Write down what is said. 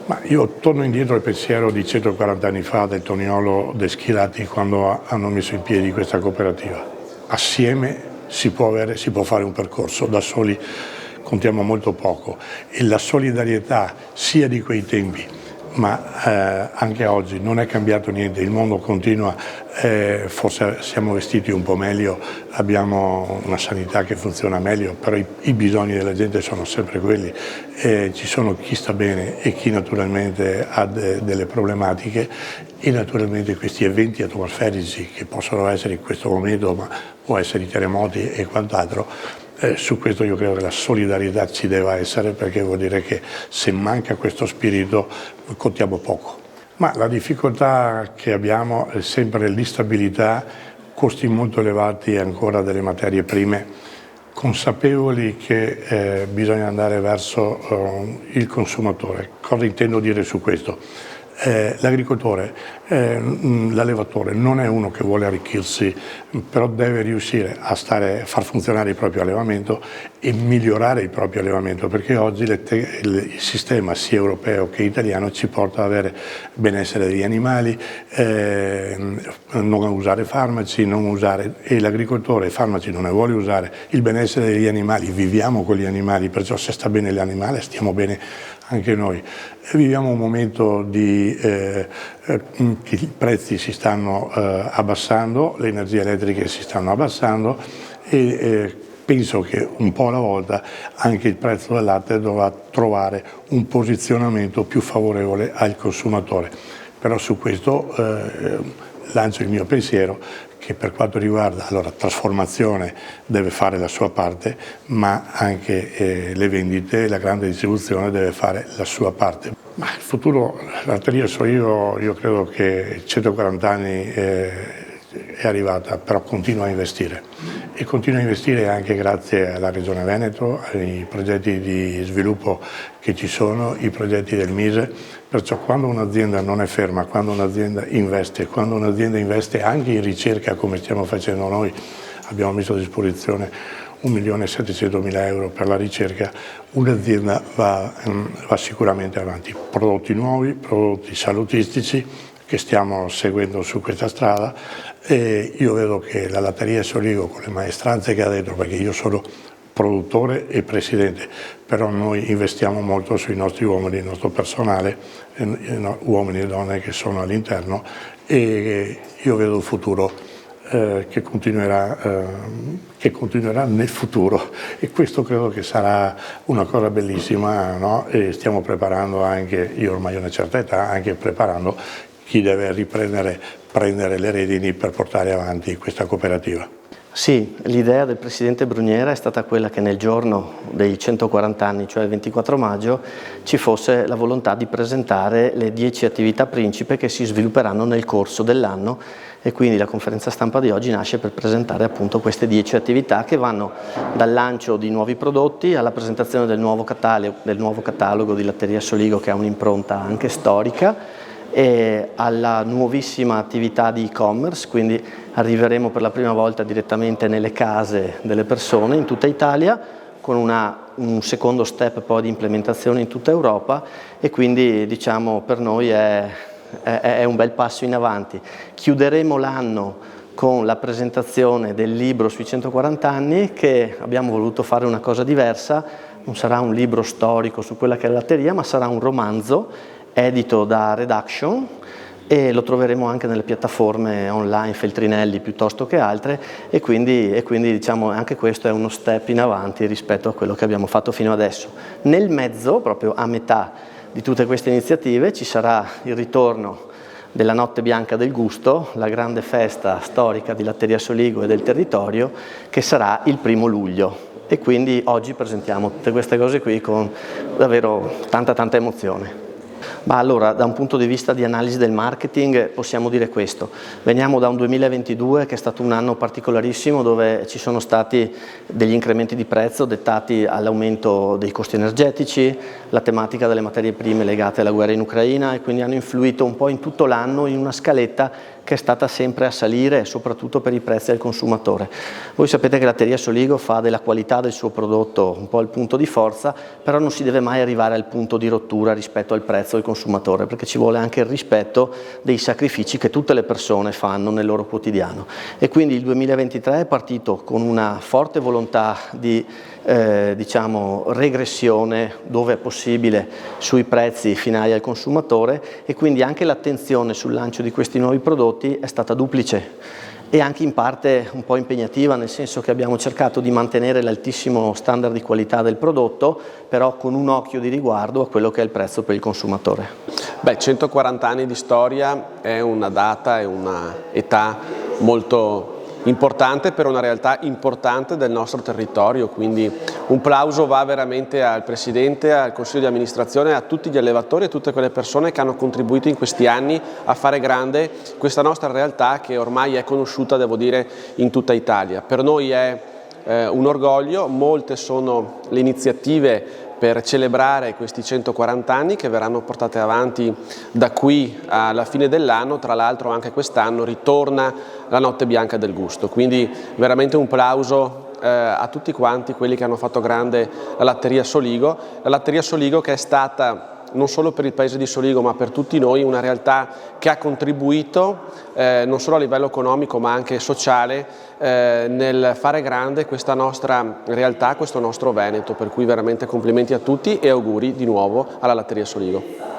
Ma io torno indietro al pensiero di 140 anni fa del Toniolo De Schirati quando hanno messo in piedi questa cooperativa. Assieme si può fare un percorso, da soli contiamo molto poco e la solidarietà sia di quei tempi ma anche oggi non è cambiato niente, il mondo continua, forse siamo vestiti un po' meglio, abbiamo una sanità che funziona meglio, però i bisogni della gente sono sempre quelli, ci sono chi sta bene e chi naturalmente ha delle problematiche e naturalmente questi eventi atmosferici che possono essere in questo momento, ma può essere i terremoti e quant'altro. Su questo io credo che la solidarietà ci deve essere perché vuol dire che se manca questo spirito contiamo poco. Ma la difficoltà che abbiamo è sempre l'instabilità, costi molto elevati ancora delle materie prime, consapevoli che bisogna andare verso il consumatore. Cosa intendo dire su questo? L'agricoltore, l'allevatore non è uno che vuole arricchirsi, però deve riuscire a far funzionare il proprio allevamento e migliorare il proprio allevamento, perché oggi il sistema sia europeo che italiano ci porta ad avere benessere degli animali, non usare farmaci, e l'agricoltore i farmaci non ne vuole usare, il benessere degli animali, viviamo con gli animali, perciò se sta bene l'animale stiamo bene anche noi. Viviamo un momento che i prezzi si stanno abbassando, le energie elettriche si stanno abbassando e penso che un po' alla volta anche il prezzo del latte dovrà trovare un posizionamento più favorevole al consumatore. Però su questo lancio il mio pensiero che per quanto riguarda la trasformazione deve fare la sua parte, ma anche le vendite, la grande distribuzione deve fare la sua parte. Ma il futuro, la latteria io credo che 140 anni è arrivata, però continua a investire e continua a investire anche grazie alla Regione Veneto, ai progetti di sviluppo che ci sono, i progetti del Mise, perciò quando un'azienda non è ferma, quando un'azienda investe anche in ricerca come stiamo facendo noi, abbiamo messo a disposizione 1.700.000 euro per la ricerca, un'azienda va sicuramente avanti. Prodotti nuovi, prodotti salutistici che stiamo seguendo su questa strada e io vedo che la latteria Soligo con le maestranze che ha dentro, perché io sono produttore e presidente, però noi investiamo molto sui nostri uomini, il nostro personale, uomini e donne che sono all'interno e io vedo un futuro che continuerà nel futuro e questo credo che sarà una cosa bellissima, no? E stiamo preparando anche, io ormai ho una certa età, anche preparando chi deve prendere le redini per portare avanti questa cooperativa. Sì, l'idea del Presidente Bruniera è stata quella che nel giorno dei 140 anni, cioè il 24 maggio, ci fosse la volontà di presentare le 10 attività principe che si svilupperanno nel corso dell'anno e quindi la conferenza stampa di oggi nasce per presentare appunto queste 10 attività che vanno dal lancio di nuovi prodotti alla presentazione del nuovo catalogo di Latteria Soligo che ha un'impronta anche storica e alla nuovissima attività di e-commerce, quindi arriveremo per la prima volta direttamente nelle case delle persone in tutta Italia con un secondo step poi di implementazione in tutta Europa e quindi diciamo per noi è un bel passo in avanti. Chiuderemo l'anno con la presentazione del libro sui 140 anni che abbiamo voluto fare una cosa diversa, non sarà un libro storico su quella che è la latteria ma sarà un romanzo edito da Redaction e lo troveremo anche nelle piattaforme online, Feltrinelli piuttosto che altre e quindi diciamo anche questo è uno step in avanti rispetto a quello che abbiamo fatto fino adesso. Nel mezzo, proprio a metà di tutte queste iniziative, ci sarà il ritorno della Notte Bianca del Gusto, la grande festa storica di Latteria Soligo e del territorio che sarà il 1° luglio e quindi oggi presentiamo tutte queste cose qui con davvero tanta emozione. Ma allora, da un punto di vista di analisi del marketing possiamo dire questo. Veniamo da un 2022 che è stato un anno particolarissimo dove ci sono stati degli incrementi di prezzo dettati all'aumento dei costi energetici, la tematica delle materie prime legate alla guerra in Ucraina e quindi hanno influito un po' in tutto l'anno in una scaletta che è stata sempre a salire, soprattutto per i prezzi al consumatore. Voi sapete che Latteria Soligo fa della qualità del suo prodotto un po' il punto di forza, però non si deve mai arrivare al punto di rottura rispetto al prezzo del consumatore, perché ci vuole anche il rispetto dei sacrifici che tutte le persone fanno nel loro quotidiano. E quindi il 2023 è partito con una forte volontà di regressione dove è possibile sui prezzi finali al consumatore, e quindi anche l'attenzione sul lancio di questi nuovi prodotti è stata duplice e anche in parte un po' impegnativa, nel senso che abbiamo cercato di mantenere l'altissimo standard di qualità del prodotto, però con un occhio di riguardo a quello che è il prezzo per il consumatore. Beh, 140 anni di storia è una data, è una età molto importante per una realtà importante del nostro territorio, quindi un plauso va veramente al Presidente, al Consiglio di amministrazione, a tutti gli allevatori e a tutte quelle persone che hanno contribuito in questi anni a fare grande questa nostra realtà che ormai è conosciuta, devo dire, in tutta Italia. Per noi è un orgoglio, molte sono le iniziative per celebrare questi 140 anni che verranno portate avanti da qui alla fine dell'anno. Tra l'altro anche quest'anno ritorna la Notte Bianca del Gusto, quindi veramente un plauso a tutti quanti quelli che hanno fatto grande la Latteria Soligo che è stata non solo per il paese di Soligo ma per tutti noi una realtà che ha contribuito non solo a livello economico ma anche sociale nel fare grande questa nostra realtà, questo nostro Veneto, per cui veramente complimenti a tutti e auguri di nuovo alla Latteria Soligo.